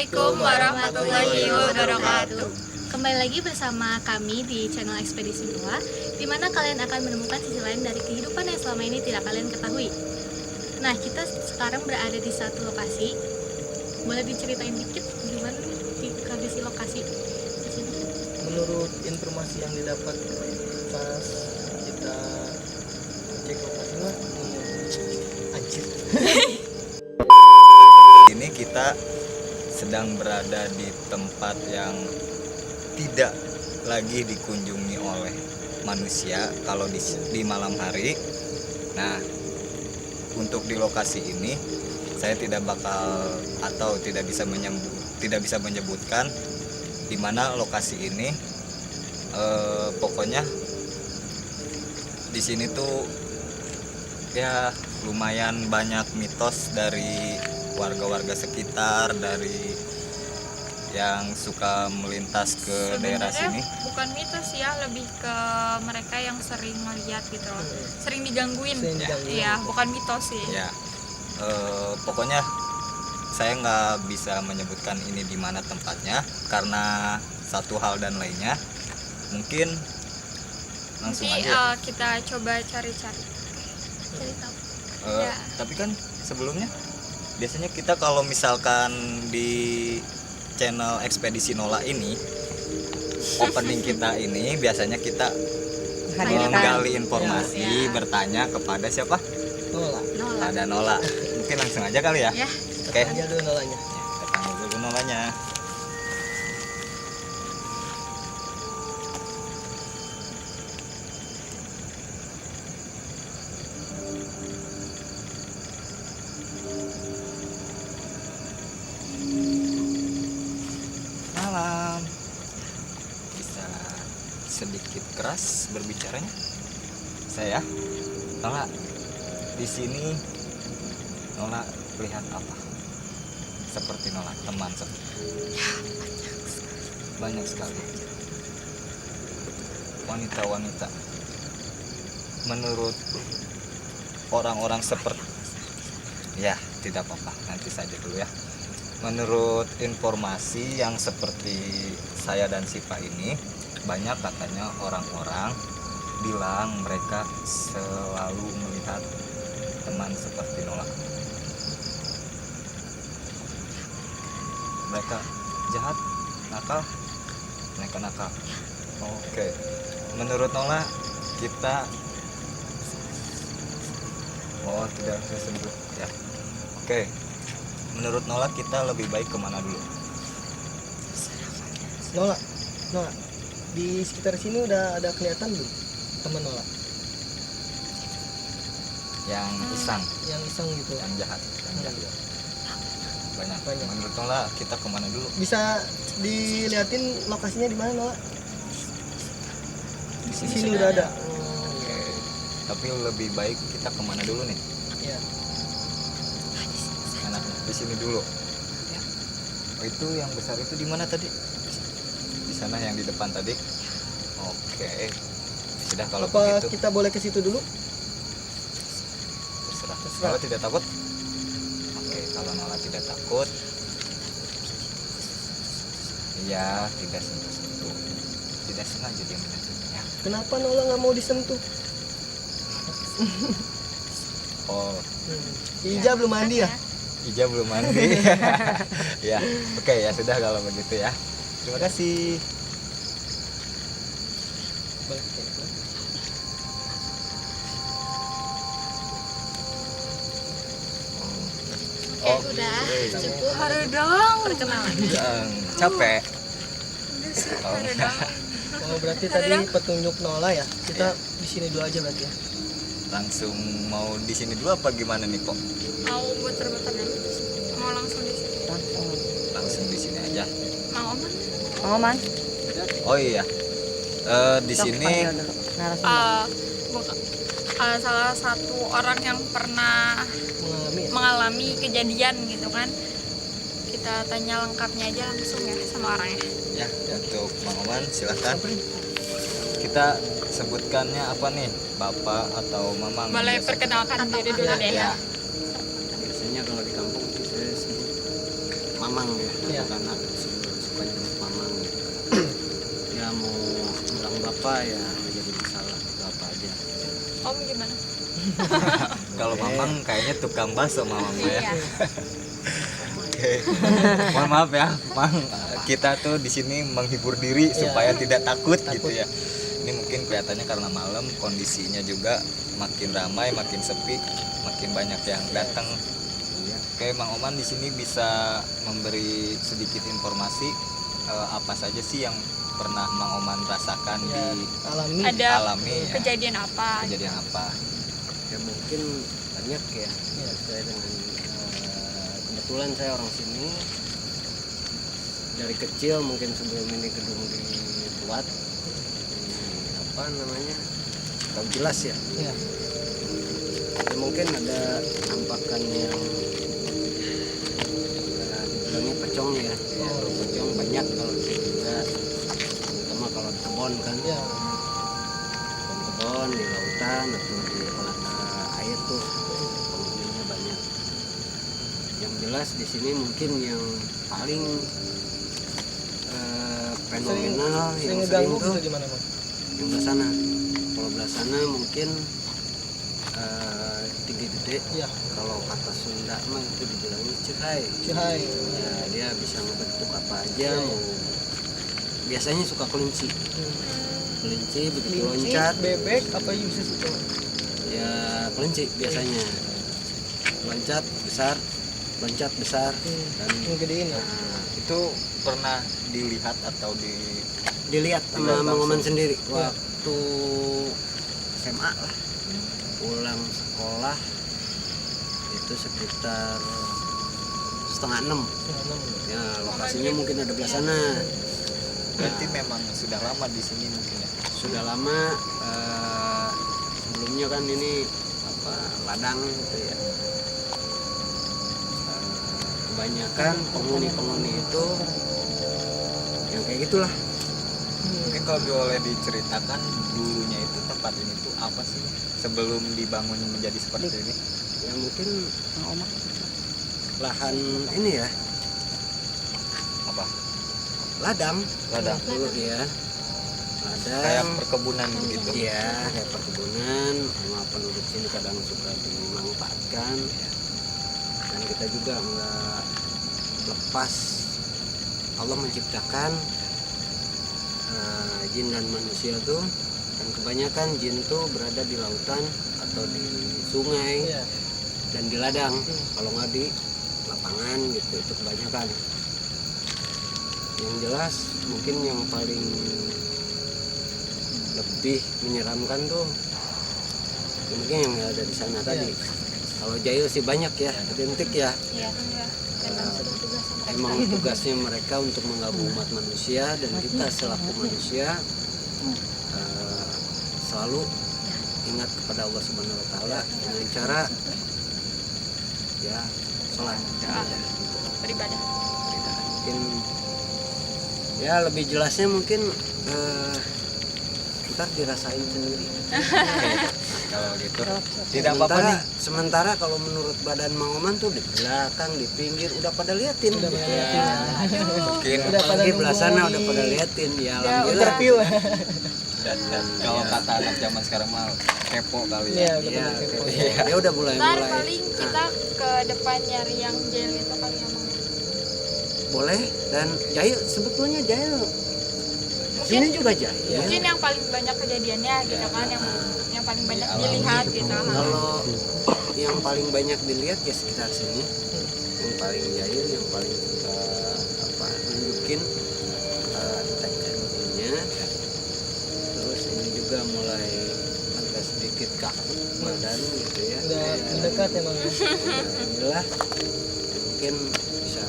Assalamualaikum warahmatullahi wabarakatuh. Kembali lagi bersama kami di channel Ekspedisi Nola, di mana kalian akan menemukan sisi lain dari kehidupan yang selama ini tidak kalian ketahui. Nah, kita sekarang berada di satu lokasi. Boleh diceritain dikit gimana nih di kondisi lokasi di sini? Menurut informasi yang didapat pas kita cek lokasi mah anjir. Ini kita sedang berada di tempat yang tidak lagi dikunjungi oleh manusia kalau di malam hari. Nah, untuk di lokasi ini saya tidak bakal atau tidak bisa menyebutkan di mana lokasi ini. Pokoknya di sini tuh ya lumayan banyak mitos dari warga-warga sekitar, dari yang suka melintas ke daerah sini. Bukan mitos ya, lebih ke mereka yang sering melihat gitu loh, sering digangguin. Iya, bukan mitos sih. Ya, pokoknya saya nggak bisa menyebutkan ini di mana tempatnya karena satu hal dan lainnya. Mungkin langsung Nanti aja. kita coba cari-cari. Cari tahu. Ya. Tapi kan sebelumnya biasanya kita kalau misalkan di channel Ekspedisi Nola ini, opening kita ini biasanya kita menggali informasi, bertanya kepada siapa? Nola. Ada Nola. Mungkin langsung aja kali ya. Ya. Oke. Tanya dulu Nolanya. Kita panggil dulu Nolanya. Malam. Bisa sedikit keras berbicaranya. Saya, Nola. Di sini Nola lihat apa? Seperti Nola, teman seperti. Ya, Banyak sekali. Wanita-wanita. Menurut orang-orang seperti, ya tidak apa-apa, nanti saja dulu ya. Menurut informasi yang seperti saya dan Sipa ini, banyak katanya orang-orang bilang mereka selalu melihat teman seperti Nola. Mereka jahat, nakal, mereka nakal. Oke. Menurut Nola, kita tidak bisa sebut ya. Oke. Menurut Nola kita lebih baik kemana dulu? Nola. Di sekitar sini udah ada kelihatan belum teman Nola Yang iseng, yang iseng gitu? yang jahat, banyak. Banyak. Menurut Nola kita kemana dulu? Bisa dilihatin lokasinya di mana Nola? Di sini udah ada. Oke. Tapi lebih baik kita kemana dulu nih? Ya. Enaknya di sini dulu. Ya. Oh, itu yang besar itu di mana tadi? Di sana yang di depan tadi. Oke. Sudah kalau Apa begitu. kita boleh ke situ dulu? Terserah. Terserah. Nola tidak takut? Oke, kalau Nola tidak takut, iya, tidak sentuh-sentuh. Tidak sengaja dia menyentuhnya. Kenapa Nola nggak mau disentuh? Oh, Ija belum mandi ya? Ija belum mandi. Ya, oke ya sudah kalau begitu ya. Terima kasih. Oke, udah cukup. Haru dong. Perkenalan. Capek. Udah sih, Oh, haru dong. Oh, berarti tadi petunjuk Nola ya. Kita di sini dulu aja berarti ya. Langsung mau di sini dulu apa gimana nih kok? Mau muter-muter dulu? Mau langsung di sini? Langsung di sini aja. Mau apa? Man. Oh iya. Di sini Salah satu orang yang pernah mengalami kejadian gitu kan, kita tanya lengkapnya aja langsung ya sama orangnya. ya untuk Bang Oman silahkan. Kita sebutkannya apa nih, Bapak atau Mamang? Boleh Biasa. perkenalkan diri dulu deh. Ya. Biasanya kalau di kampung sih saya sebut mamang ya, Iya. bukan apa ya menjadi masalah atau apa aja. Om gimana? Kalau Mamang kayaknya tukang bakso Mamang ya. Iya. Oke. Mohon maaf ya, Mang. Kita tuh di sini menghibur diri supaya tidak takut gitu ya. Ini mungkin kelihatannya karena malam, kondisinya juga makin ramai, makin sepi, makin banyak yang datang. Oke, Mang Oman di sini bisa memberi sedikit informasi apa saja sih yang pernah Mang Oman rasakan Ya, di alami. Ada alami ya? kejadian apa? Kejadian apa? Ya mungkin banyak ya, sesuai dengan kebetulan saya orang sini dari kecil, mungkin sebelum ini gedung dibuat apa namanya belum jelas ya. Ya. Ya, mungkin ada nampakan yang dibilangnya pecong ya. Ya, kalau pecong banyak kalau di sini juga, terutama kalau di kebon kan, Ya. kebon di lautan atau di air tuh penghuninya banyak. Yang jelas di sini mungkin yang paling fenomenal Sering yang ngeganggu sering tuh gitu di mana, Bang? yang belah sana. Kalau belah sana mungkin tinggi gede. Iya. Kalau kata Sunda mah itu dibilangnya cihai. Cihai. Ya, dia bisa ngebentuk apa aja. Mau biasanya suka kelinci. Kelinci begitu Kelinci, loncat. bebek, apa bisa itu? Ya kelinci biasanya. Loncat besar dan Ngegedein ya. Itu pernah dilihat atau dilihat sama Dilihat Mang Oman langsung. sendiri waktu SMA lah, pulang sekolah itu sekitar 5:30 ya, lokasinya mungkin ada belah sana. berarti memang sudah lama di sini mungkin ya? Sudah lama, sebelumnya kan ini apa ladang gitu ya. Kebanyakan penghuni itu yang kayak gitulah. Mungkin kalau boleh diceritakan dulunya itu tempat ini tuh apa sih sebelum dibangun menjadi seperti ini? Ya mungkin lahan ini ya, Apa? ladang Ladang. dulu ya, Kayak ladang. perkebunan gitu. Iya, kayak perkebunan, sama penduduk sini kadang suka dimanfaatkan. Dan kita juga nggak lepas Allah menciptakan jin dan manusia tuh, dan kebanyakan jin tuh berada di lautan atau di sungai Iya. dan di ladang, kalau nggak di lapangan gitu, itu kebanyakan. Yang jelas mungkin yang paling lebih menyeramkan tuh mungkin yang ada di sana tadi. Kalau Jahil sih banyak ya, identik ya. Iya. Memang sudah tugas mereka. Emang tugasnya mereka untuk menggabung umat manusia, dan kita selaku manusia selalu ingat kepada Allah Subhanahu Wa Taala dengan cara ya sholat. Beribadah. Mungkin ya lebih jelasnya mungkin ntar dirasain sendiri. Kalau gitu tidak apa-apa nih. Sementara kalau menurut badan Mang Oman tuh di belakang, di pinggir udah pada liatin. Udah pada Ya. liatin. Mungkin Udah pada Apalagi belah sana nunggu udah di- pada liatin ya, Udah alhamdulillah. interview. dan kalau kata anak zaman sekarang mah kepo kali Iya, ya. udah Iya, pada kepo. dia udah mulai Ntar paling kita ke depan nyari yang jail itu kali ya, Mang. boleh. Dan Jahil sebetulnya Jahil Mungkin sini juga Jahil. mungkin yang paling banyak kejadiannya gitu kan, yang paling banyak Dialami. dilihat gitu. Kalau yang paling banyak dilihat ya sekitar sini, yang paling Jahil, yang paling apa nunjukin tekniknya. Terus ini juga mulai agak sedikit kaku badan gitu ya. Udah mendekat emang ya. Alhamdulillah, mungkin bisa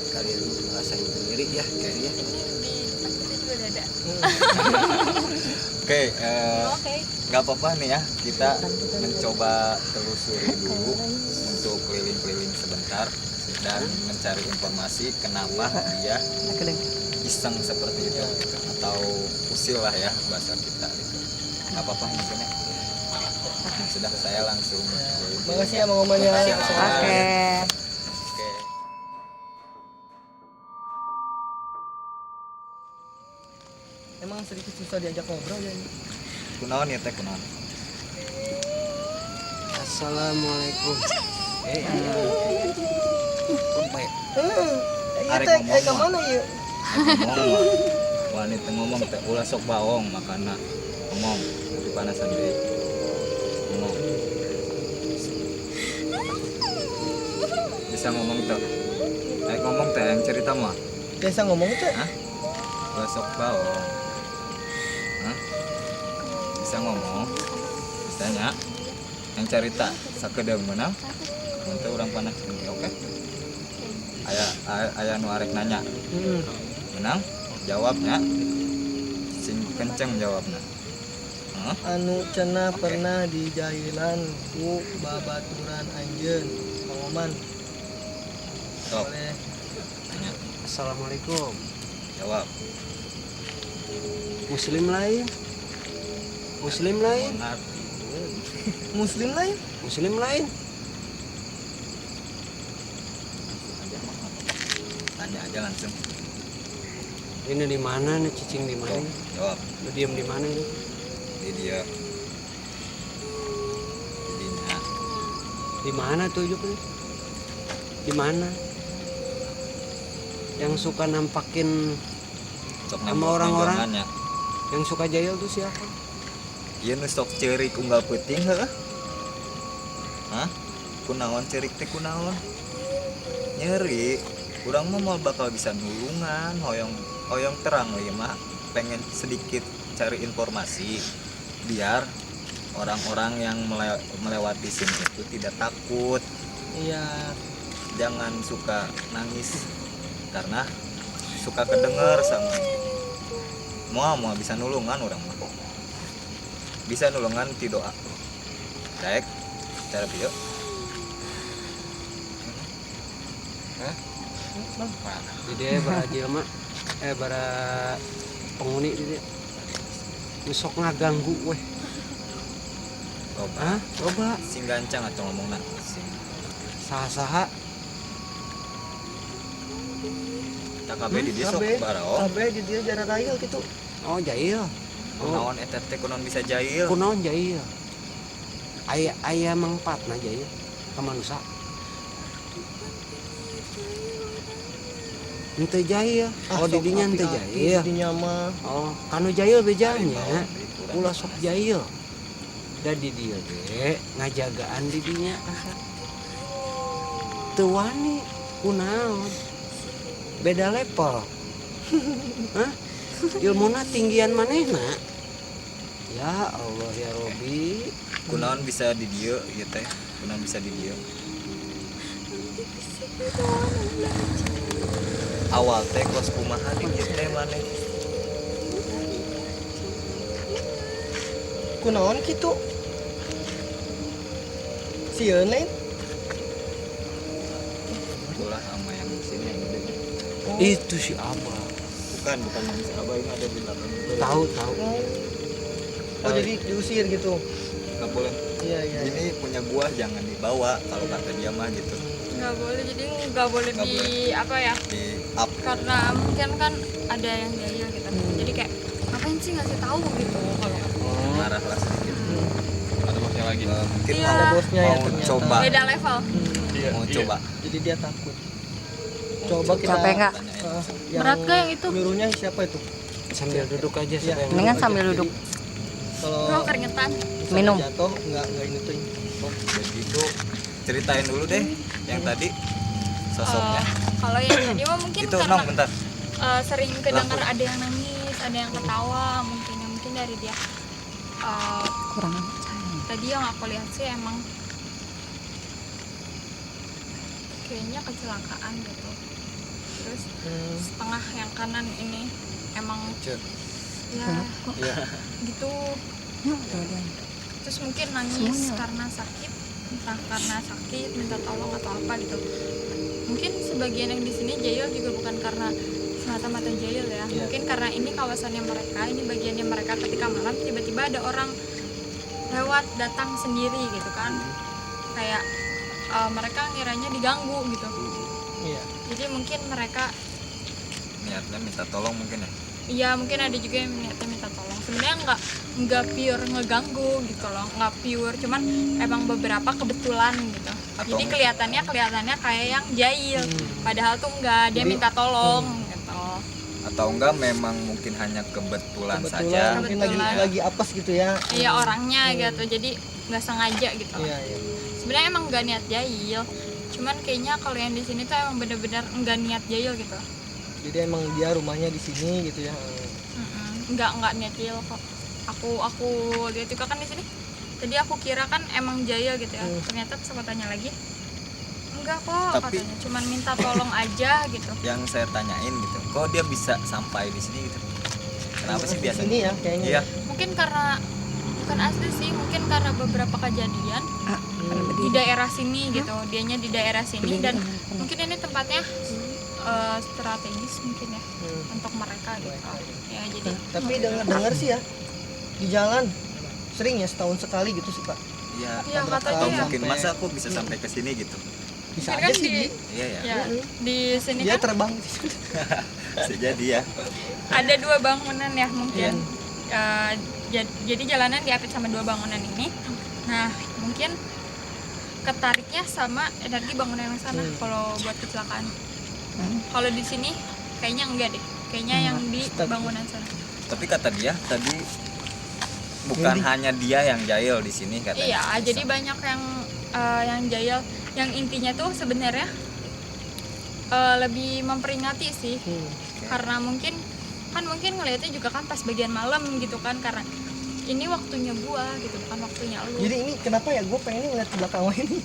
kalian rasain sendiri ya kayaknya. Ini di depan kita juga udah ada. Oke, Oke. nggak apa-apa nih ya, kita mencoba telusuri dulu untuk keliling-keliling sebentar dan mencari informasi kenapa dia iseng seperti itu gitu. Atau usil lah ya bahasa kita gitu. Nggak apa-apa mungkin ya. Sudah, saya langsung keliling. Makasih ya Mang Oman ya. Makasih ya, Mang Oman. Oke. Oke. Emang sedikit susah diajak ngobrol ya ini. Kunaon ya teh kunaon? Assalamualaikum. Baik. Iya Arek teh, ngomong ke mah. mana ya? Ngomong. Wanita ngomong teh ulah sok baong makana ngomong di panasan deui. Ngomong. Bisa ngomong teh. Ayo ngomong teh yang cerita mah. Biasa ngomong teh. Hah? Ulah sok baong. Hah? Bisa ngomong. Bisanya. Yang cerita sakedeung meunang. Mun teh urang panas oke. Aya nu arek nanya. Menang jawabnya sing kenceng jawabnya. Anu cenah pernah di jahilan ku babaturan anjeun Pangoman. Sok Boleh. nanya Assalamualaikum. jawab. Muslim lain? Muslim lain? Ngerti. Muslim lain? Muslim lain? Tanya aja langsung. Ini di mana nih cicing di mana? Jawab. Lu diem di mana ini? Di dia. Dinya. Di mana tuh Juk nih? Di mana? Yang suka nampakin, Sok Sama nembak orang-orang? negangannya. yang suka jahil tuh siapa? Ieu nu sok ceurik unggal peuting heuh. Hah? Kunaon ceurik teh kunaon? Nyeri. Urang mah moal bakal bisa nulungan, hoyong terang ieu mah. Pengen sedikit cari informasi biar orang-orang yang melewati sini itu tidak takut. Iya. Jangan suka nangis karena suka kedenger sama mau bisa nulungan orang mah bisa nulungan ti doa daek cara pieu Di dia berajil mah, bara penghuni di dia. Nusok ngaganggu weh. loba Hah? Coba sing gancang atau ngomongna sing saha-saha tak kabeh di dia sok Kabeh. baraong Kabeh di dia jarak raya gitu. oh jahil. kunaon eta teh kunaon bisa jahil Kunaon jahil? Aya mangpatna jahil ka manusia. Henteu jahil. Oh di dinya henteu jahil. Di nyama. Oh, kanu jahil bejanya. Harimau, Ulah sok jahil. Da di dieu ge ngajagaan di dinya asa. Teu wani kunaon. Beda level. Hah? Ilmuna tinggian manehna. Ya Allah ya Robi. kunaon bisa di dieu ieu teh kunaon bisa di dieu awal teh kos kumaha di dieu teh maneh Kunaon gitu? Sieun lain? ulah sama yang sini yang gede Itu si Abah. bukan yang si abah ini ada di belakang Tahu. Oh jadi diusir gitu. nggak boleh Iya iya. ini punya gua jangan dibawa kalau kata dia mah gitu Nggak boleh, jadi nggak boleh Nggak di boleh. apa ya, di up karena mungkin kan ada yang jahil gitu, jadi kayak ngapain sih ngasih tahu gitu kalau marah lah sedikit Ada bosnya lagi. mungkin Iya. Ada bosnya ya mau ternyata. coba beda level. Iya. mau coba Jadi dia takut. Mau Coba kita Capek nggak? tanyain eh, langsung. Berat nggak yang itu? Nyuruhnya siapa itu? Sambil duduk aja Iya. siapa yang Mendingan Duduk sambil aja. duduk. Jadi, Kalau Bro, keringetan. misalnya Minum. jatuh nggak ini tuh. Oh, jadi itu ceritain dulu deh yang tadi sosoknya Kalau yang tadi mah mungkin itu karena nong bentar sering kedengar ada yang nangis, ada yang ketawa, mungkin dari dia. Kurang amat. Tadi yang aku lihat sih emang kayaknya kecelakaan gitu. Terus setengah yang kanan ini emang Cek. ya Iya. gitu. Terus mungkin nangis karena sakit, entah karena sakit minta tolong atau apa gitu. Mungkin sebagian yang di sini jahil juga bukan karena semata-mata jahil ya. Iya. Mungkin karena ini kawasannya mereka, ini bagiannya mereka ketika malam tiba-tiba ada orang lewat datang sendiri gitu kan. Kayak mereka ngiranya diganggu gitu. Iya. Jadi mungkin mereka Niatnya minta tolong mungkin ya Iya mungkin ada juga yang niatnya minta tolong. Sebenarnya nggak pure ngeganggu gitu loh, nggak pure, cuman emang beberapa kebetulan gitu. Jadi kelihatannya kayak yang jahil, padahal tuh enggak, dia minta tolong gitu. Atau enggak memang mungkin hanya kebetulan saja. mungkin Kebetulan. lagi apes gitu ya. Iya orangnya gitu, jadi nggak sengaja gitu. Iya, iya. Sebenarnya emang nggak niat jahil, cuman kayaknya kalau yang di sini tuh emang bener-bener nggak niat jahil gitu. Jadi emang dia rumahnya di sini gitu ya. Nggak niat jahil kok. Aku lihat juga kan di sini. Tadi aku kira kan emang jahil gitu ya. Ternyata sempat tanya lagi. Enggak kok, Tapi- katanya cuman minta tolong aja gitu. Yang saya tanyain gitu, kok dia bisa sampai di sini gitu? Kenapa sih Di biasanya? sini ya kayaknya. Iya, Mungkin karena bukan asli sih, mungkin karena beberapa kejadian di daerah sini gitu. Dianya di daerah sini dan mungkin ini tempatnya strategis mungkin ya untuk mereka gitu. Ya jadi Tapi dengar sih ya di jalan sering ya setahun sekali gitu sih Pak. iya. Iya, Berapa katanya tahun ya. Mungkin sampai- masa aku bisa sampai ke sini gitu? Bisa Mungkin aja kan sih di Bi. Iya ya. ya di sini Dia kan terbang. Bisa jadi ya. ada 2 bangunan ya mungkin. Iya. Jadi jalanan diapit sama 2 bangunan ini. Nah, mungkin ketariknya sama energi bangunan yang sana kalau buat kecelakaan. Kalau di sini kayaknya enggak deh. Kayaknya yang di bangunan sana. Tapi kata dia tadi bukan hanya dia yang jahil di sini katanya. Iya, jadi banyak yang jahil. Yang intinya tuh sebenarnya lebih memperingati sih. Karena mungkin ngelihatnya juga kan pas bagian malam gitu kan, karena ini waktunya gua gitu, bukan waktunya lu. Jadi ini kenapa ya gue pengen ngeliat ke belakang ini.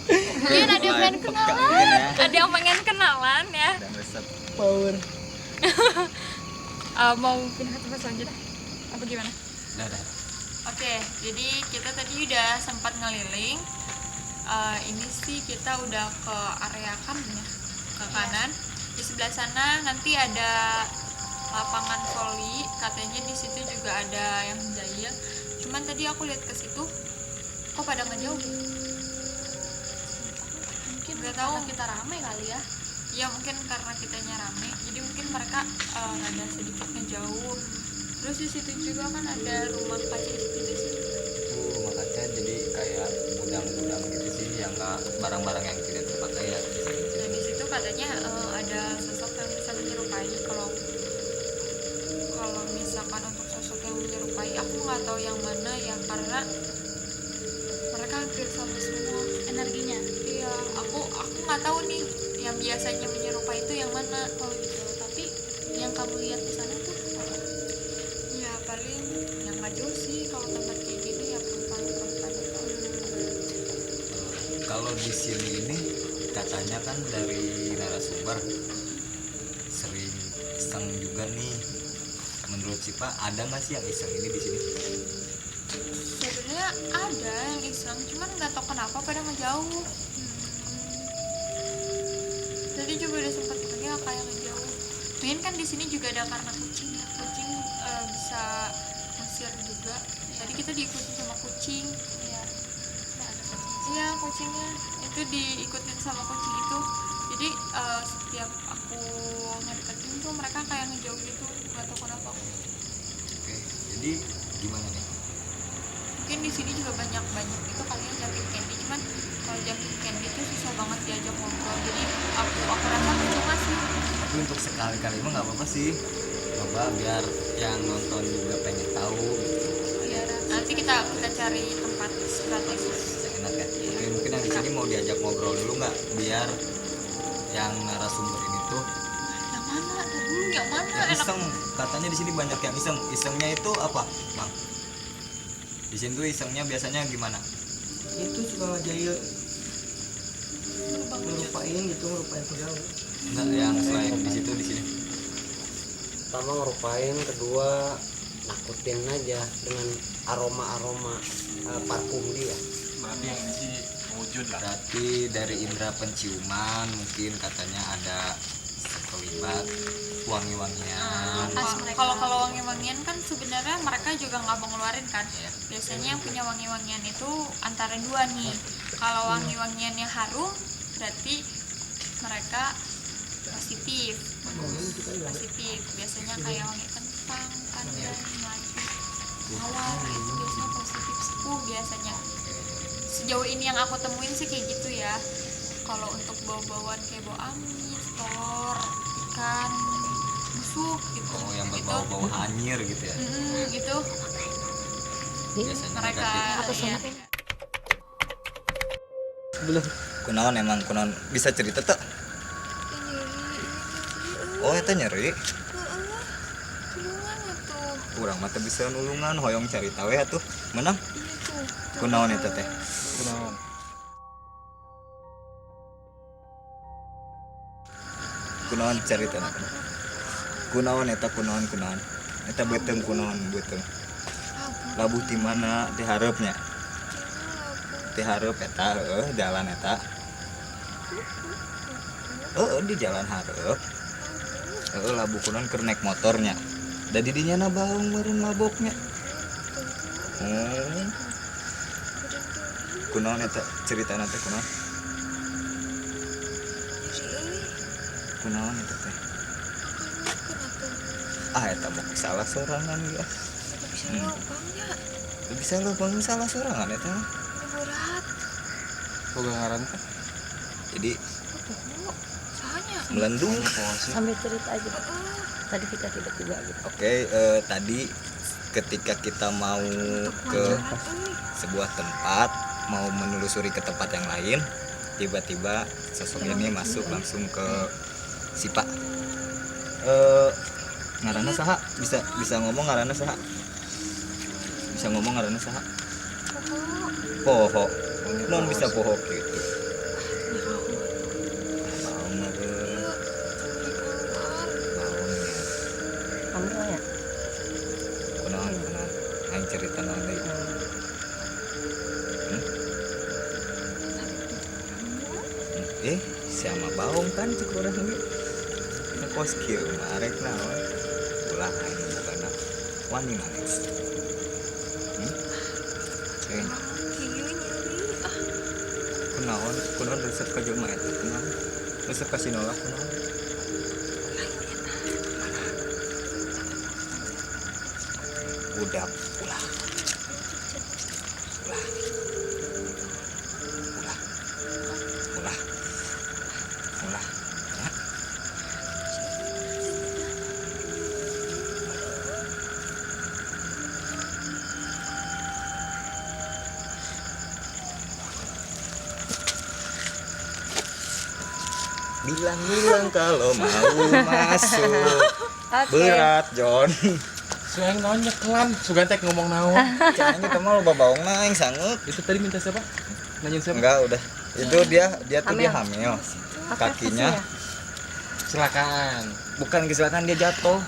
Mungkin ada yang pengen kenalan, Mungkin ya. ada yang pengen kenalan ya. Dan resep. Power. Mau pindah ke tempat selanjutnya apa gimana? Dadah. Oke, jadi kita tadi udah sempat ngeliling. Ini sih kita udah ke area kanan ya, ke kanan. Di sebelah sana nanti ada lapangan voli, katanya di situ juga ada yang jahil. Cuman tadi aku lihat ke situ, kok pada ngejauh? Mungkin nggak tahu, Kita rame kali ya. ya mungkin karena kitanya rame, jadi mungkin mereka rada sedikit ngejauh. Terus di situ juga kan ada rumah kaca gitu sih. Rumah kaca jadi kayak gudang-gudang gitu sih yang nggak barang-barang yang tidak terpakai ya. Dan di situ katanya ada sosok yang bisa menyerupai. Kalau misalkan untuk sosok yang menyerupai, aku nggak tahu yang mana ya, karena mereka hampir sama semua Energinya. iya. Aku nggak tahu nih yang biasanya menyerupai itu yang mana. Oh gitu. Tapi yang kamu lihat di sana tuh apa? Ya paling yang nggak jauh sih, kalau tempat kayak gini ya perempuan itu. Kalau di sini ini katanya kan dari narasumber sering iseng juga nih. Menurut si Pak ada nggak sih yang iseng ini di sini? Sebenarnya ada yang iseng, cuman nggak tahu kenapa pada ngejauh. Tadi juga udah sempat tanya kayak ngejauh. Mungkin kan di sini juga ada karena kucing ya. Kucing bisa ngusir juga. Tadi kita diikutin sama kucing. Iya. Nah, ada kucing. Iya, kucingnya itu diikutin sama kucing itu. Jadi setiap aku ngedeketin tuh mereka kayak ngejauh gitu. Nggak tahu kenapa. Oke, jadi gimana nih? Mungkin di sini juga banyak itu kalian jumping candy, cuman kalau jumping candy itu susah banget diajak ngobrol, jadi aku rasa percuma sih. Tapi untuk sekali-kali mah nggak apa-apa sih. Coba biar yang nonton juga pengen tahu gitu. Ya, nanti kita cari tempat strategis. Enak ya. Oke, mungkin yang di sini mau diajak ngobrol dulu nggak? Biar yang narasumber ini tuh Yang mana? Yang mana? yang Enak. iseng. Katanya di sini banyak yang iseng. Isengnya itu apa, Bang? Di sini tuh isengnya biasanya gimana? Itu suka jahil ngerupain gitu, ngerupain pegawai. Enggak, yang selain di situ di sini. Pertama ngerupain, kedua nakutin aja dengan aroma parfum dia. Berarti yang ini sih wujud lah. Berarti dari indera penciuman mungkin katanya ada sekelibat wangi-wangian. Kalau wangi-wangian kan sebenarnya mereka juga nggak mau ngeluarin kan. Iya. Biasanya yang punya wangi-wangian itu antara 2 nih. Kalau wangi-wangiannya harum berarti mereka positif. Biasanya kayak wangi kental lapang pandai melaju awal itu biasanya positif sepuh biasanya. Sejauh ini yang aku temuin sih kayak gitu ya. Kalau untuk bau-bauan kayak bau amis, telur, ikan busuk gitu. Oh, yang berbau-bau anyir gitu ya. Gitu Biasanya mereka negatif. ya. Belum. Kunaon emang kunaon bisa cerita tak? Oh, itu nyeri. Tulungan tuh. Urang mah teu bisa nulungan, hoyong carita we atuh. Menang. Iya tuh. Kunaon eta teh? Kunaon? Kunaon carita na? Kunaon eta kunaon? Eta beuteung kunaon beuteung. Labuh di mana diharapnya? Diharap eta jalan eta. Di jalan hareup. Labuh kunaon keur naik motornya. Da di dinya na baung meureun maboknya. Kunaon eta ceritana teh kunaon? Kunaon eta teh? Eta mah salah sorangan ya. Bisa lubang salah sorangan eta mah. Boga ngaran teh. Jadi Soalnya melendung. Sambil cerita aja. Tadi kita tiba-tiba gitu. Oke, tadi ketika kita mau ke sebuah tempat, mau menelusuri ke tempat yang lain, tiba-tiba sosok ini masuk langsung ke Sipa. Ngaranna saha? Bisa ngomong ngaranna saha? Bisa ngomong ngaranna saha? Poho. Non bisa poho gitu. Baung meureun. Baungnya. Kamu ya? Kunaon? Aing cerita naon deui? Siapa baung kan cek urang ge. Kos kieu mah arek naon? Ulah aing bukana wani nangis. Kunaon resep ka jelema eta kunaon? Resep ka sinola kunaon? Budak ulah. Ya. Bilang kalau mau masuk. Berat, John. Suang naon nyekelan, sugan teh ngomong naon. Jangan kita mau loba baungna aing sanggup. Itu tadi minta siapa? Nanyain siapa? Enggak, udah. Itu dia hamil. Kakinya Kecelakaan. bukan kecelakaan, dia jatuh.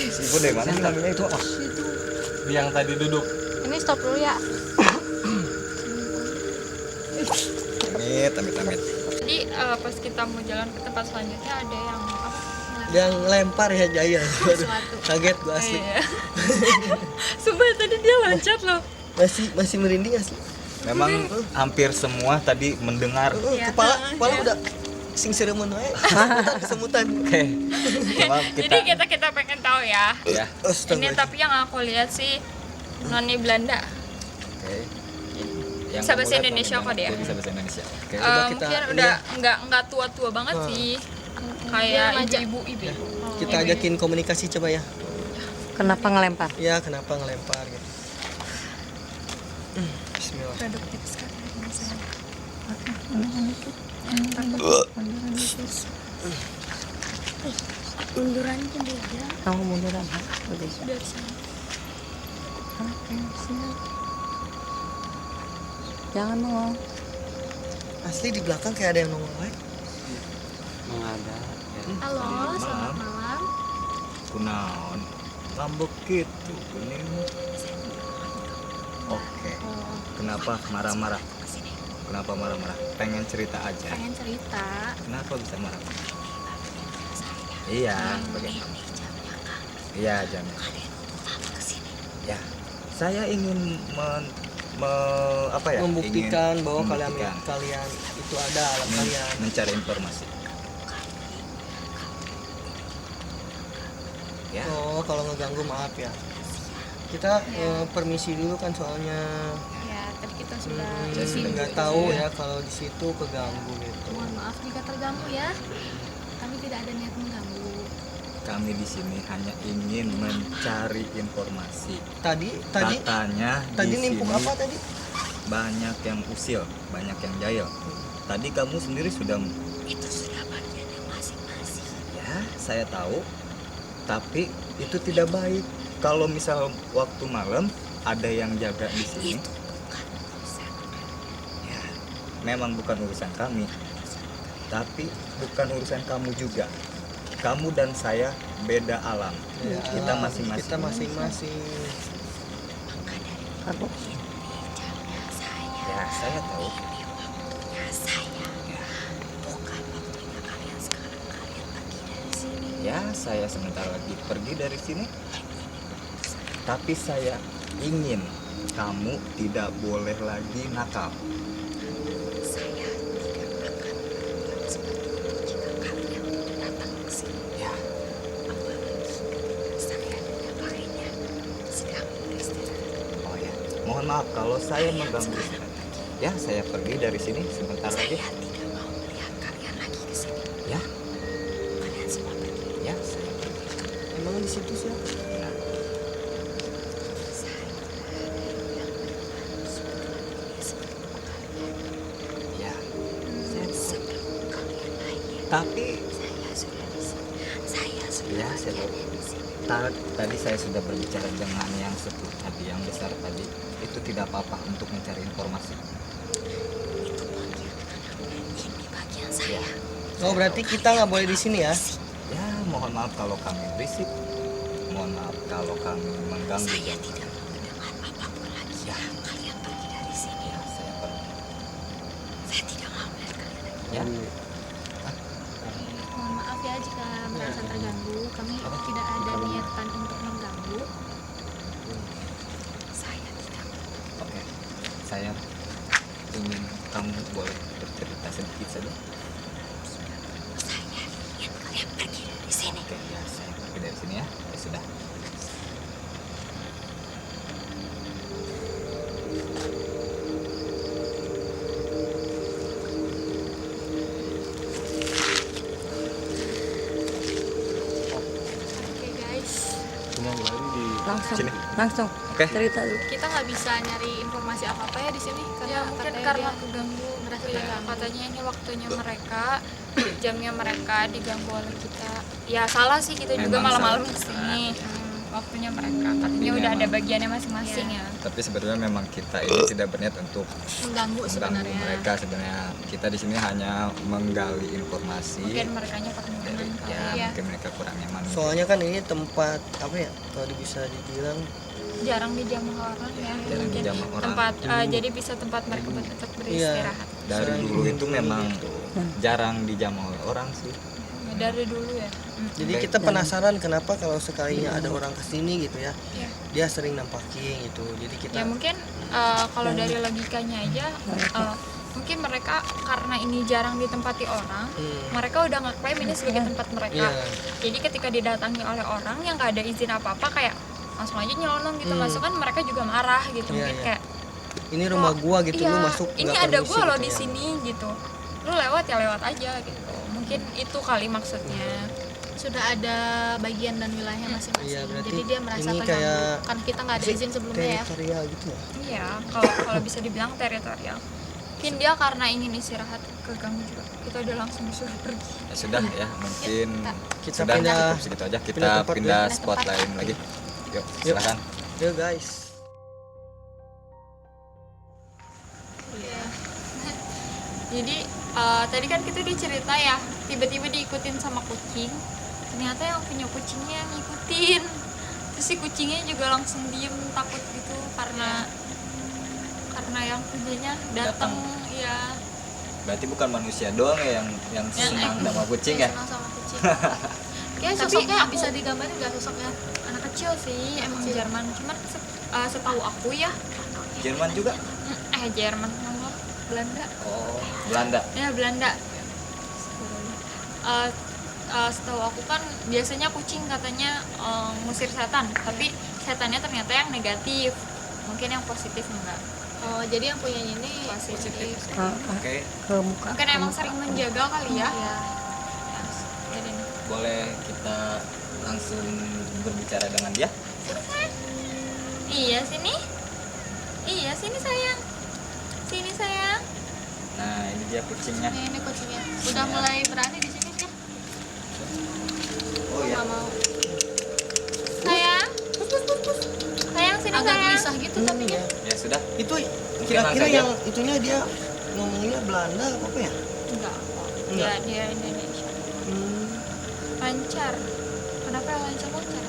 Si ibu dari mana sih ngambilnya itu? Yang tadi duduk. Ini stop dulu ya. Amit. jadi pas kita mau jalan ke tempat selanjutnya ada yang apa? Yang lempar ya Jaya. Sesuatu. Kaget gua asli. Iya. Sumpah tadi dia loncat loh. Masih merinding asli. Memang hampir semua tadi mendengar. Kepala udah sing seremen wae. Kesemutan. Oke. Coba Jadi kita pengen tahu ya. ya. Ini tapi yang aku lihat sih noni Belanda. Oke. Yang Bisa bahasa kamu lihat Indonesia bagaimana? kok dia. Bisa bahasa Indonesia. Oke. Mungkin udah nggak tua-tua banget sih. Kayak ibu-ibu. Kita ajakin komunikasi coba ya. Kenapa ngelempar? Ya, kenapa ngelempar gitu. Bismillah. Produktif sekali. Munduran ke dia. Kamu munduran, ha? Udah. Dari sana. Jangan bengong. Asli di belakang kayak ada yang nongol wae. Mengada. Halo, selamat malam. Kunaon? Ngambek gitu, kuning. Oke. Kenapa marah-marah? Kenapa marah-marah? Pengen cerita aja. Pengen cerita. Kenapa bisa marah? Iya, bagaimana? Iya, jangan. Ya, saya ingin Membuktikan ingin bahwa membuktikan. kalian itu ada alam kalian. Mencari informasi. kalau ngeganggu, maaf ya. Kita permisi dulu kan soalnya Ya, tadi kita sudah nggak tahu ya kalau di situ keganggu gitu. Mohon maaf jika terganggu ya. Kami tidak ada niat mengganggu. Kami di sini hanya ingin mencari informasi. Tadi Katanya tadi di nimpuk sini apa tadi? banyak yang usil, banyak yang jahil. Tadi kamu sendiri sudah Itu sudah bagiannya masing-masing. ya, saya tahu. Tapi itu tidak baik. Kalau misal waktu malam ada yang jaga di sini, Itu bukan urusan. ya memang bukan urusan kami. Tapi bukan urusan kamu juga. Kamu dan saya beda alam. Ya, Kita masing-masing. Kita masing-masing. Maka dari Apa? ini jamnya saya. Ya, saya tahu. Ini waktunya saya. Bukan waktunya kalian sekarang. Kalian pergi dari sini. Ya, saya sebentar lagi pergi dari sini. Tapi saya ingin kamu tidak boleh lagi nakal. Saya tidak akan berbuat seperti itu jika kalian datang ke sini. Ya, Apalagi saya dan yang lainnya sedang beristirahat. oh ya. Mohon maaf kalau saya mengganggu. Ya, saya pergi dari sini sebentar lagi. Saya tidak mau melihat kalian lagi di sini. Ya, Kalian semua pergi. ya, saya pergi. Emang di situ siapa? Nah, Saya yang sebetulnya seperti kalian. ya, saya tahu. Sebelum kalian lainnya, Tapi saya sudah di sini. Saya sudah ya, saya tahu. bagiannya di sini. Tadi saya sudah berbicara dengan yang sepuh tadi, yang besar tadi. Itu tidak apa-apa untuk mencari informasi. Itu bagian kanan. Ini bagian saya. Oh, berarti kita nggak boleh di sini ya? Ya, mohon maaf kalau kami berisik. Mohon maaf kalau kami mengganggu. Saya tidak mau mendengar apapun lagi. Ya. Kalian pergi dari sini. Ya, saya pergi. Saya tidak mau melihat kalian lagi. Ya, Mohon maaf ya jika merasa terganggu. Kami tidak ada niatan untuk mengganggu. Saya tidak. oke. Saya ingin kamu boleh bercerita sedikit saja. Saya ingin kalian pergi dari sini. Oke, ya, saya pergi dari sini ya. Ya sudah. Oke guys, Sini. Langsung Oke. cerita dulu. Kita nggak bisa nyari informasi apa-apa ya di sini ya mungkin katanya karena dia keganggu. merasa Ya, terganggu. katanya ini waktunya mereka, jamnya mereka diganggu oleh kita. Ya salah sih kita juga Memang malam-malam salah. kesini. Waktunya mereka, katanya Ini udah ada memang. bagiannya masing-masing ya. Tapi sebetulnya memang kita ini tidak berniat untuk mengganggu mengganggu sebenarnya. mereka. Sebenarnya kita di sini hanya menggali informasi. Mungkin mereka kurang nyaman Dari, kali ya, ya. mungkin mereka kurang nyaman. Soalnya kan ini tempat apa ya? Kalau bisa dibilang Jarang dijamah orang ya. Jarang Mungkin dijamah orang. tempat jadi bisa tempat mereka buat tetap beristirahat. Dari Sering dulu itu memang gitu. jarang dijamah oleh orang sih. Ya, dari dulu ya. Jadi kita penasaran kenapa kalau sekalinya ada orang kesini gitu ya, Iya. dia sering nampakin gitu. Jadi kita Ya mungkin kalau dari logikanya aja mungkin mereka karena ini jarang ditempati orang, mereka udah ngeklaim ini sebagai tempat mereka. Iya. Jadi ketika didatangi oleh orang yang gak ada izin apa-apa kayak langsung aja nyelonong gitu masuk, kan mereka juga marah gitu. Iya, Mungkin iya. kayak ini rumah gua gitu, iya, lu masuk ini nggak ada permisi gua loh gitu di ya. sini gitu, lu lewat ya lewat aja gitu. Mungkin itu kali maksudnya. Sudah ada bagian dan wilayahnya masing-masing. Iya, berarti Jadi dia merasa ini terganggu kayak- kan kita nggak ada izin sebelumnya ya. Teritorial gitu ya. Iya, kalau bisa dibilang teritorial. Mungkin dia karena ingin istirahat keganggu juga. Kita udah langsung disuruh pergi. Ya sudah ya, mungkin Kita sudah pindah- cukup segitu aja. Kita pindah tempat pindah dulu. spot lain lagi. Yuk, silakan. Yuk guys. Iya. Jadi tadi kan kita dicerita ya, tiba-tiba diikutin sama kucing. Ternyata yang punya kucingnya ngikutin. Terus si kucingnya juga langsung diem takut gitu karena yang punyanya datang ya. Berarti bukan manusia doang ya yang senang sama kucing ya? Senang sama kucing. Kayak Tapi sosoknya bisa digambarin nggak sosoknya? anak kecil sih, emang Jerman. Cuman setahu aku ya, Jerman juga? Jerman, Allah, Belanda. Oh, Belanda. Ya Belanda. setahu aku kan biasanya kucing katanya ngusir setan, tapi setannya ternyata yang negatif, mungkin yang positif enggak. Oh, jadi yang punya ini Positif. Oke, Ke muka. Mungkin emang sering menjaga kali ya. ya. Jadi boleh kita langsung berbicara dengan dia? iya sini. Iya sini sayang. Sini sayang. Nah, ini dia kucingnya. Ini kucingnya udah mulai berani di sini ya. Oh ya. Nggak mau. Sayang. Sayang sini Agak sayang. gelisah gitu tapi Iya. Ya sudah. Itu Mungkin kira-kira langsung yang itunya dia ngomongnya Belanda apa ya? Enggak kok. Enggak. Dia Indonesia. Lancar. Kenapa lancar-lancar?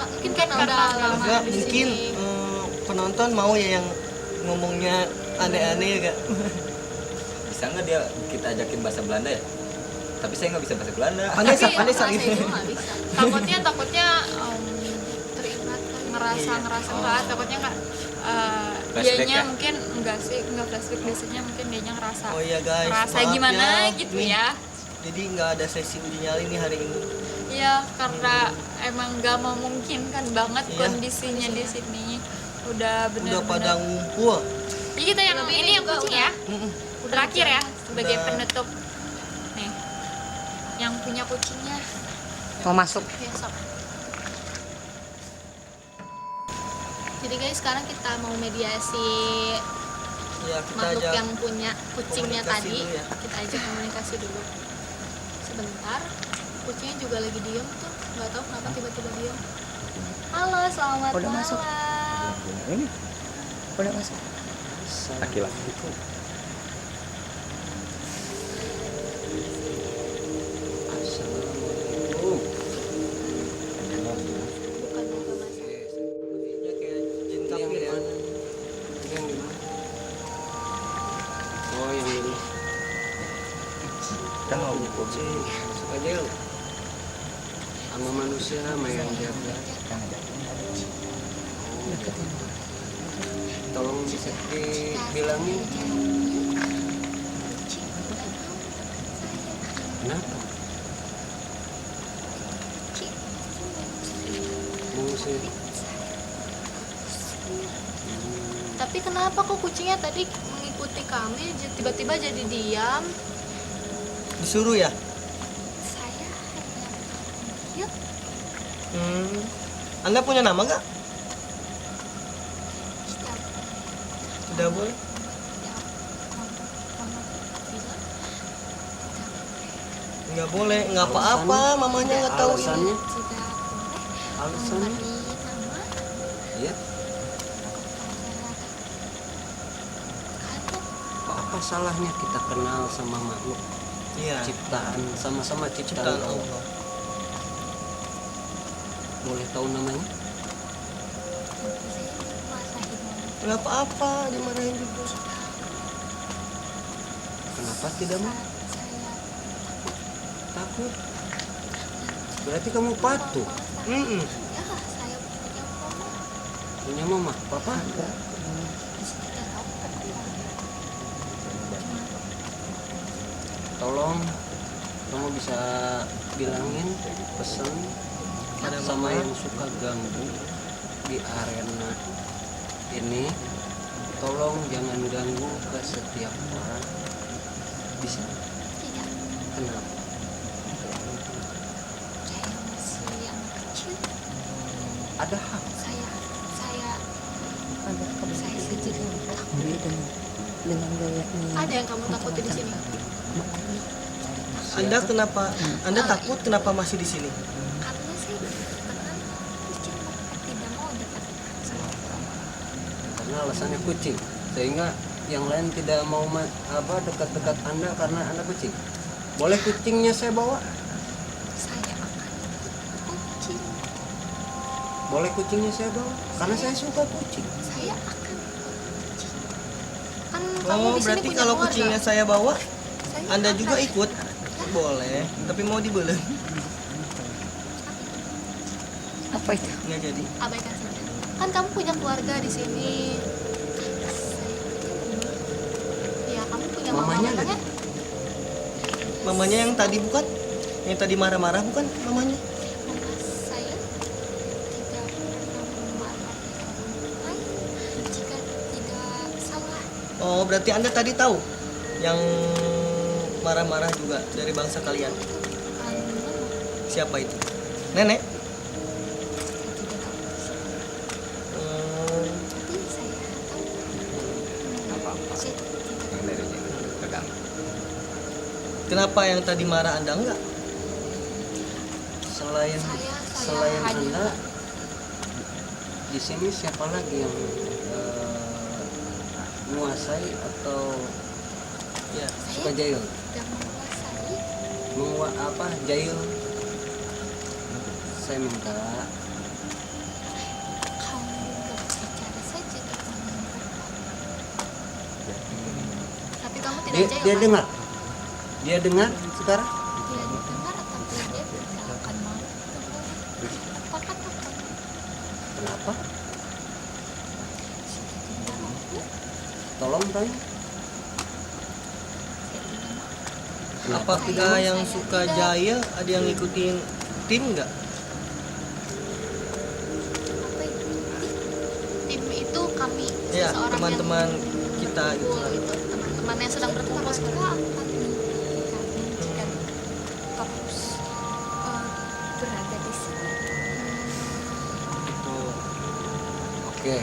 mungkin karena udah lama Enggak, di mungkin sini. penonton mau ya yang ngomongnya aneh-aneh ya kak. Bisa nggak dia kita ajakin bahasa Belanda ya? Tapi saya nggak bisa bahasa Belanda. Pandai sak, Tapi pandai sak bahasa gitu. itu nggak bisa. Takutnya Teringat ngerasa enggak, takutnya enggak Flashback dianya ya? mungkin enggak sih, enggak flashback, biasanya mungkin dianya ngerasa Oh iya guys, ngerasa maaf gimana ya. gitu Nih, ya. Jadi nggak ada sesi uji nyali nih hari ini. Iya, karena emang nggak memungkinkan banget Iya. kondisinya di sini. Udah Udah pada benar-benar. ngumpul. Jadi kita yang Lebih ini yang juga kucing udah. ya. Terakhir ya sebagai Udah. penutup. Nih. Yang punya kucingnya. Mau masuk. Ya, sok. Jadi guys, sekarang kita mau mediasi Ya kita makhluk aja. yang punya kucingnya komunikasi tadi. dulu ya. Kita ajak komunikasi dulu. Sebentar. Kucingnya juga lagi diem tuh. Nggak tahu kenapa tiba-tiba diem. Halo, selamat Udah malam. masuk. Ini udah masuk. Laki-laki itu. Assalamualaikum. Bukan juga masuk. Sepertinya kayak jin Yang kafir di ya. mana? Yang di mana? Oh, yang ini. Kan mau Kucing masuk aja yuk. Sama manusia main jaga. Tolong bisa dibilangin kenapa? Mengusir. Tapi kenapa kok kucingnya tadi mengikuti kami tiba-tiba jadi diam? Disuruh ya? Saya Anda punya nama nggak? Tidak boleh. Nggak boleh, nggak apa-apa. Mamanya nggak tahu ini. Alasannya? tidak Alasannya? memberi nama Iya. kalau Apa salahnya kita kenal sama makhluk Iya. ciptaan, sama-sama Ciptaan ciptaan Allah? Allah. Boleh tahu namanya? Nggak apa-apa, dimarahin juga. Kenapa tidak mau? saya Takut. Berarti kamu patuh. Mm-mm. ya saya punya mama Punya mama, papa? tidak tahu Tolong kamu bisa bilangin pesan sama yang suka ganggu di arena ini, tolong jangan ganggu ke setiap orang. Bisa? tidak Kenapa? saya masih yang kecil Ada hak. saya saya sejadi dengan gayanya. Ada yang kamu takuti di sini? Anda kenapa? Anda takut kenapa masih di sini? karena saya berkenan kucing tidak mau dekat sama orang. Karena alasannya kucing, sehingga yang lain tidak mau dekat-dekat Anda karena Anda kucing. Boleh kucingnya saya bawa? Saya akan kucing, Boleh kucingnya saya bawa? Karena saya suka kucing. saya akan kucing. Kan kamu Oh, di sini berarti punya kalau keluarga. kucingnya saya bawa, Saya Anda akan- juga ikut? Boleh, tapi mau dibeli. Apa itu? Nggak jadi. Abaikan saja. Kan kamu punya keluarga di sini. Ya, kamu punya mama Mamanya ada kan? Mamanya yang tadi bukan? Yang tadi marah-marah bukan namanya? Mama saya tidak pernah memarahi orang lain jika tidak salah. Oh, berarti Anda tadi tahu yang marah-marah juga dari bangsa kalian. Bukan mama. Siapa itu? Nenek? Tidak tahu siapa. Tapi saya tahu. Apa-apa. Saya tidak Yang dari sini pegang. Kenapa yang tadi marah Anda enggak? Selain saya Anda, di sini siapa lagi yang menguasai atau ya suka jahil? tidak menguasai. Jahil? Saya minta Kamu berbicara saja dengan Tapi kamu tidak dia, jahil dia kan? dengar. Dia dengar sekarang? dia didengar tapi dia tidak akan mau apa katakan. Kenapa? Tidak mau. Tolong tanya. Saya tidak mau. Apakah yang suka jahil ada yang ngikutin tim enggak? Apa itu? Tim itu kami, Ya, seseorang teman-teman yang kita gitu. berkumpul itu, teman-teman yang sedang berkumpul Mereka sekarang. akan mengikuti kami jika terus berada di sini. Itu oke.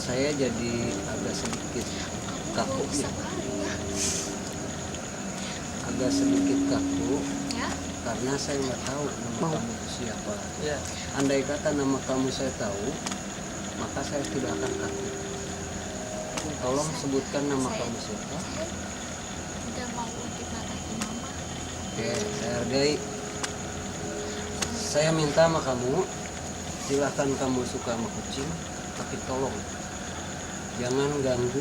Saya jadi agak sedikit kaku Bisa nih. kali ya. Agak sedikit kaku Ya, karena saya nggak tahu nama kamu itu siapa. Ya. Andai kata nama kamu saya tahu, maka saya tidak akan kaku. Tolong sebutkan nama kamu siapa. Saya tidak mau dimarahi mama. Oke, saya hargai. Saya minta sama kamu, silahkan kamu suka sama kucing, tapi tolong jangan ganggu.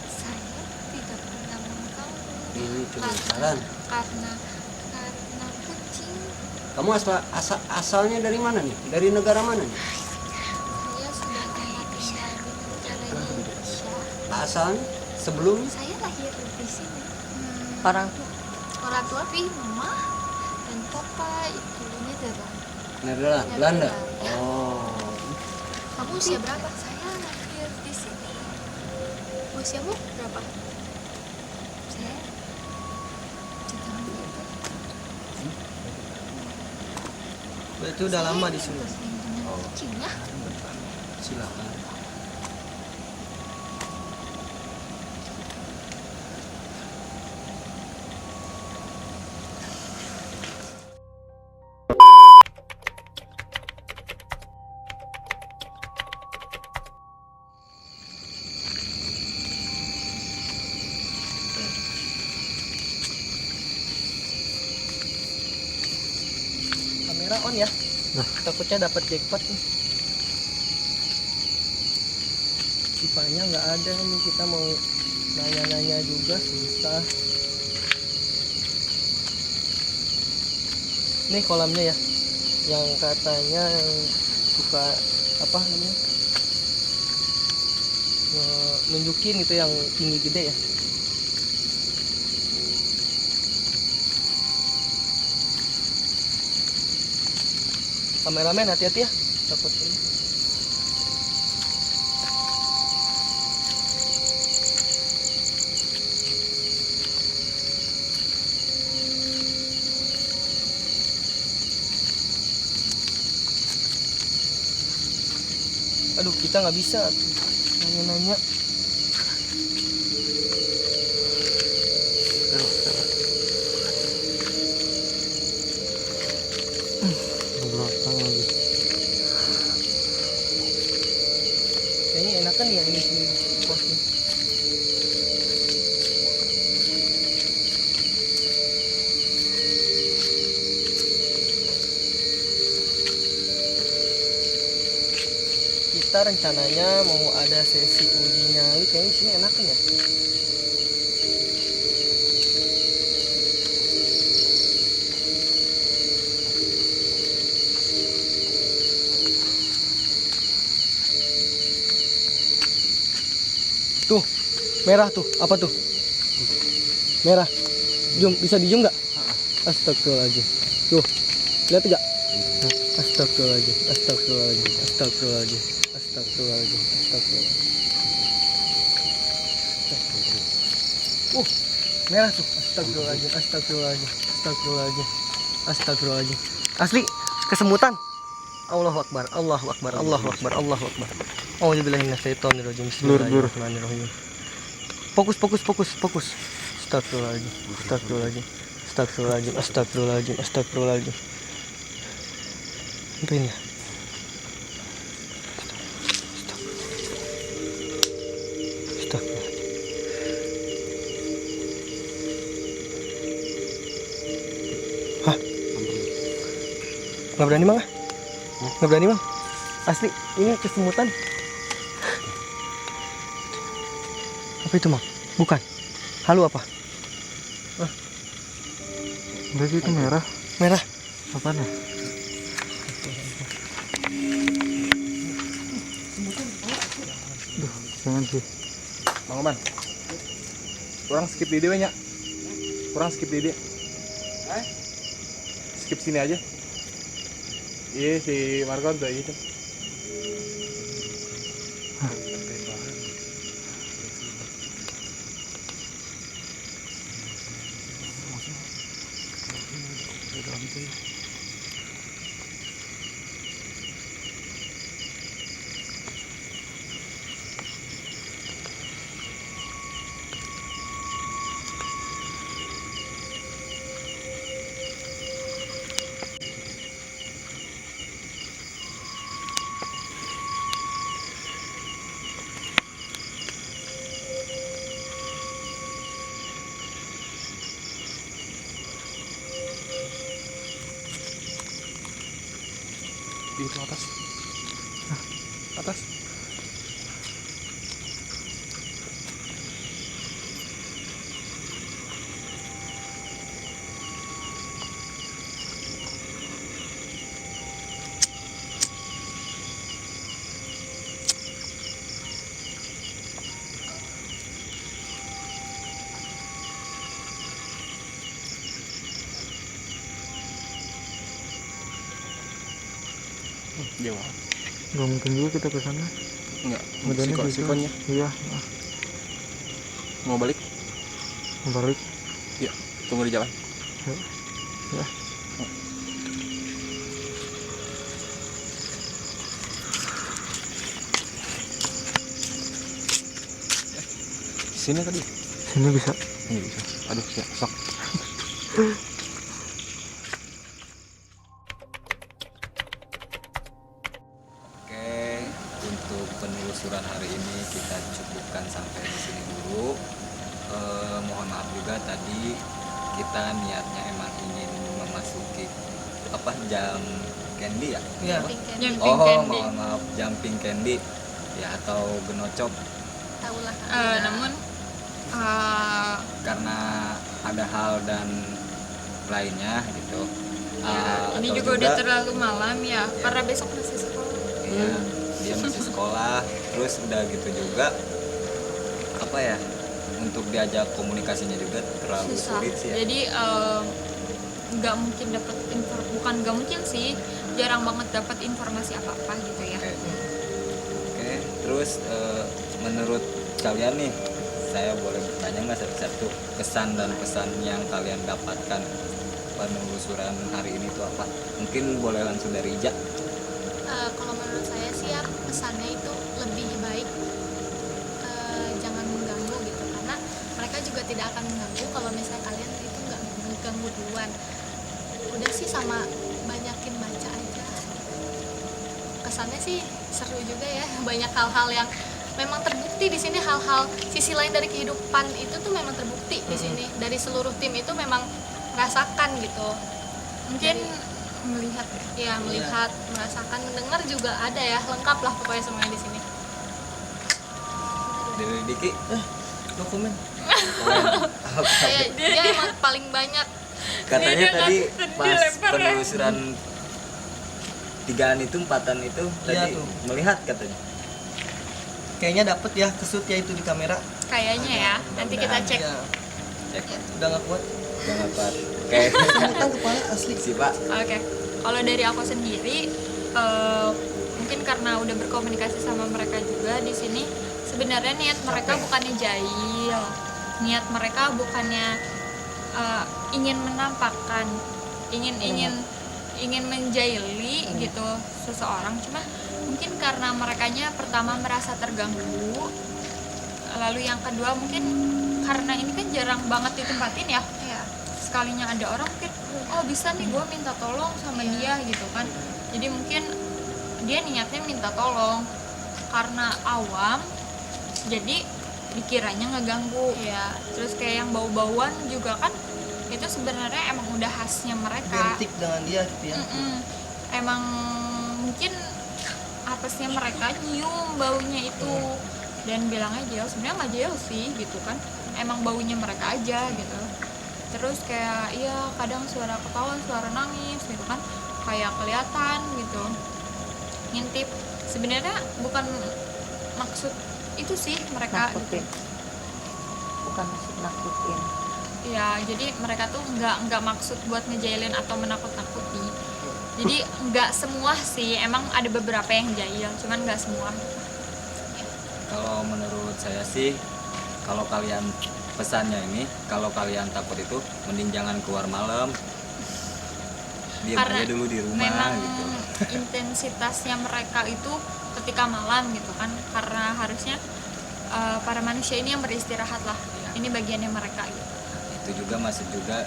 Saya tidak pernah mengganggu. Ini cuma saran. Karena kucing Kamu asalnya dari mana nih? Dari negara mana nih? saya sudah lama tinggal di negara Indonesia. Asalnya sebelumnya? Saya lahir di sini. Orang tuh orang tua Tapi mama dan papa itu Nederland. Nederland, Belanda. Ya. Oh, kamu usia berapa? Saya lahir di sini. Usiamu berapa? Saya tidak begitu. Berarti udah lama di sini. Dengan kucingnya. silakan. Kamera on ya. Takutnya dapat jackpot nih. Sipanya nggak ada nih, kita mau nanya-nanya juga susah. Nih kolamnya ya, yang katanya yang suka apa namanya, nunjukin itu yang tinggi gede ya. Kameramen hati-hati ya, takut ini. Aduh, kita nggak bisa nanya-nanya. Belakang lagi. Kayaknya enakan ya ini sini posnya. Kita rencananya mau ada sesi uji nyali, kayaknya sini enakan ya. Tuh, merah tuh, apa tuh? Merah. Zoom, bisa di zoom nggak? Astagfirullahaladzim. Tuh, lihat nggak? Astagfirullahaladzim, astagfirullahaladzim, astagfirullahaladzim, astagfirullahaladzim, astagfirullahaladzim. Merah tuh. Astagfirullahaladzim, astagfirullahaladzim, astagfirullahaladzim, astagfirullahaladzim. Asli, kesemutan. Allahu Akbar, Allahu Akbar, Allahu Akbar, Allahu Akbar. Auzubillahi minasyaitonirrajim. Bismillahirrahmanirrahim. Fokus. Astagfirullahaladzim, astagfirullahaladzim, astagfirullahaladzim, astagfirullahaladzim, astagfirullahaladzim. Apa ini ya? Astagfirullahaladzim. Hah? Nggak berani, Mang? Nggak berani, Mang? Asli, ini kesemutan. Apa itu, Mang? Bukan. Halu apa? Berarti itu merah. Merah. Apaan ya? Duh, jangan sih. Bang Oman. Kurang skip di dia banyak. Kurang skip di dia. Skip sini aja. Iya si Margon tuh itu. Di itu atas. Atas. Jauh. Gak mungkin juga kita ke sana. Enggak. Medannya gitu. Sikonya. Iya. Mau balik? Mau balik. Iya. Tunggu di jalan. Ya. Sini tadi. Sini bisa. Ini bisa. Aduh, ya, sok. Oke, untuk penelusuran hari ini kita cukupkan sampai di sini dulu. Mohon maaf juga tadi kita niatnya emang ingin memasuki apa jam candy ya? Iya. Jumping Oh, candy. mohon maaf jumping candy ya atau genocop Tahulah. Namun karena ada hal dan lainnya gitu. ini Atau juga udah terlalu malam ya, karena besok masih sekolah. Iya, dia masih sekolah, terus udah gitu juga apa ya? Untuk diajak komunikasinya juga terlalu Susah. sulit sih ya. Jadi nggak mungkin dapat bukan nggak mungkin sih, jarang banget dapat informasi apa-apa gitu ya. Oke, terus menurut kalian nih, saya boleh bertanya nggak satu-satu kesan dan pesan yang kalian dapatkan penelusuran hari ini itu apa? Mungkin boleh langsung dari Ija. Kalau menurut saya sih ya pesannya itu lebih baik jangan mengganggu gitu, karena mereka juga tidak akan mengganggu kalau misalnya kalian itu nggak mengganggu duluan. Udah sih sama banyakin baca aja. Kesannya sih seru juga ya, banyak hal-hal yang memang terbukti di sini, hal-hal sisi lain dari kehidupan itu tuh memang terbukti di sini. Dari seluruh tim itu memang merasakan gitu. Mungkin melihat Ya melihat, merasakan, mendengar juga ada ya, lengkap lah pokoknya semuanya di sini. Dari Diki. Dokumen. Dia emang paling banyak. Katanya tadi pas dilempar ya. penelusuran 3-an itu 4-an itu Iya tadi tuh. melihat katanya. Kayaknya dapet ya kesut ya itu di kamera. kayaknya ya, nanti kita cek. Ya, Cek. udah nggak kuat. Jangan Pak. Oke. Semutan kepala asli. Si Pak. Oke, kalau dari aku sendiri mungkin karena udah berkomunikasi sama mereka juga di sini, sebenarnya niat mereka bukannya jahil, niat mereka bukannya ingin menampakkan, ingin menjahili gitu seseorang, cuma mungkin karena merekanya pertama merasa terganggu, lalu yang kedua mungkin karena ini kan jarang banget ditempatin ya. Sekalinya ada orang mungkin oh bisa nih gue minta tolong sama dia gitu kan, jadi mungkin dia niatnya minta tolong karena awam jadi dikiranya ngeganggu ya. Terus kayak yang bau-bauan juga kan itu sebenarnya emang udah khasnya mereka, Identik dengan dia gitu ya. emang mungkin apesnya mereka nyium baunya itu dan bilangnya jauh, sebenarnya nggak jauh sih gitu kan, emang baunya mereka aja gitu. Terus kayak iya kadang suara ketawa, suara nangis gitu kan, kayak kelihatan gitu ngintip, sebenarnya bukan maksud itu sih mereka Nakutin. Bukan maksud nakutin. ya, jadi mereka tuh nggak maksud buat ngejailin atau menakut-nakuti, jadi nggak semua sih, emang ada beberapa yang jahil cuman nggak semua. Kalau menurut saya sih, kalau kalian pesannya ini, kalau kalian takut itu mending jangan keluar malam, diam Karena aja dulu di rumah memang gitu. intensitasnya mereka itu ketika malam gitu kan, karena harusnya para manusia ini yang beristirahat lah, ini bagiannya mereka gitu. Itu juga masuk juga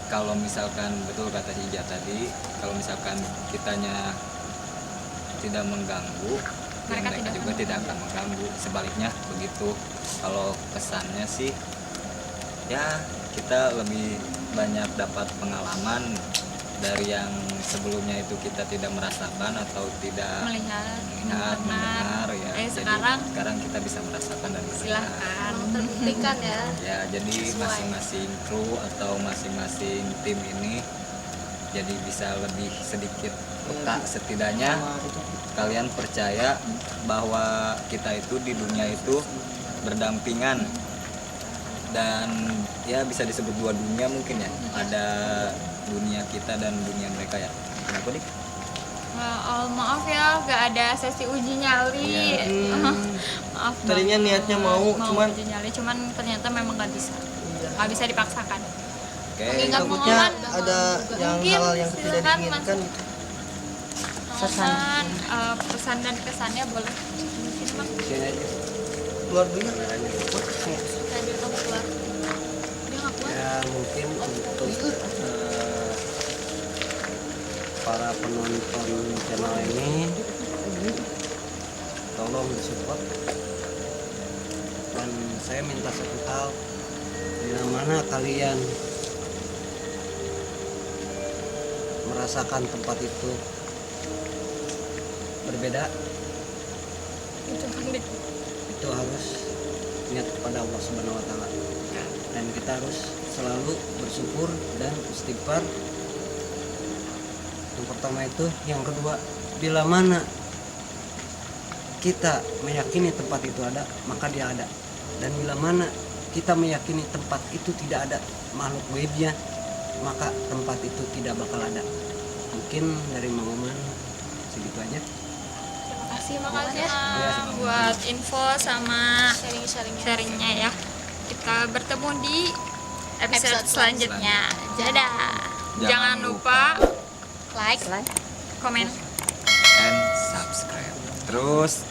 kalau misalkan betul kata si Ija tadi, kalau misalkan kitanya tidak mengganggu, Mereka mereka tidak juga akan tidak akan mengganggu. Sebaliknya begitu. Kalau pesannya sih ya kita lebih banyak dapat pengalaman dari yang sebelumnya itu kita tidak merasakan atau tidak Melihat, mendengar ya. Jadi sekarang kita bisa merasakan dan mendengar. silahkan. Terbuktikan ya. Ya, jadi masing-masing kru atau masing-masing tim ini jadi bisa lebih sedikit peka, setidaknya kalian percaya bahwa kita itu di dunia itu berdampingan dan ya bisa disebut dua dunia mungkin ya, ada dunia kita dan dunia mereka ya. Kenapa dik? Maaf ya, gak ada sesi uji nyali. Iya. Maaf. Tadinya banget. niatnya mau, cuman- uji nyali, cuman ternyata memang gak bisa. Gak bisa dipaksakan. Oke. Mengingat Takutnya pengalaman, ada yang mungkin hal yang tidak silakan diinginkan masuk. gitu. Pesan, pesan dan kesannya boleh. Mungkin Bang, Sini aja. Keluar dulu ya. tadi kamu keluar. Dia gak kuat. Ya mungkin untuk para penonton channel ini tolong disupport, dan saya minta satu hal, bila mana kalian merasakan tempat itu berbeda, Itu kan dik. itu harus ingat kepada Allah Subhanahu wa taala. Dan kita harus selalu bersyukur dan istighfar. Yang pertama itu, yang kedua, bila mana kita meyakini tempat itu ada, maka dia ada. Dan bila mana kita meyakini tempat itu tidak ada makhluk gaibnya, maka tempat itu tidak bakal ada. Mungkin dari Mang Oman segitu aja. Terima kasih Mang, buat info sama Sharing-sharingnya. sharingnya ya. Kita bertemu di episode selanjutnya. Dadah. Jangan lupa Like, komen, And subscribe. Terus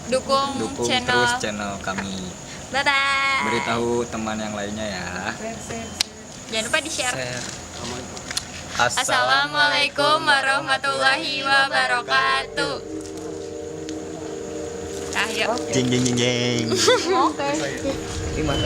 dukung dukung channel. terus channel kami. Dadah. Beritahu teman yang lainnya ya. Jangan lupa di-share. Assalamualaikum. Assalamualaikum warahmatullahi wabarakatuh. Nah, yuk. Jeng jeng jeng jeng. Gimana?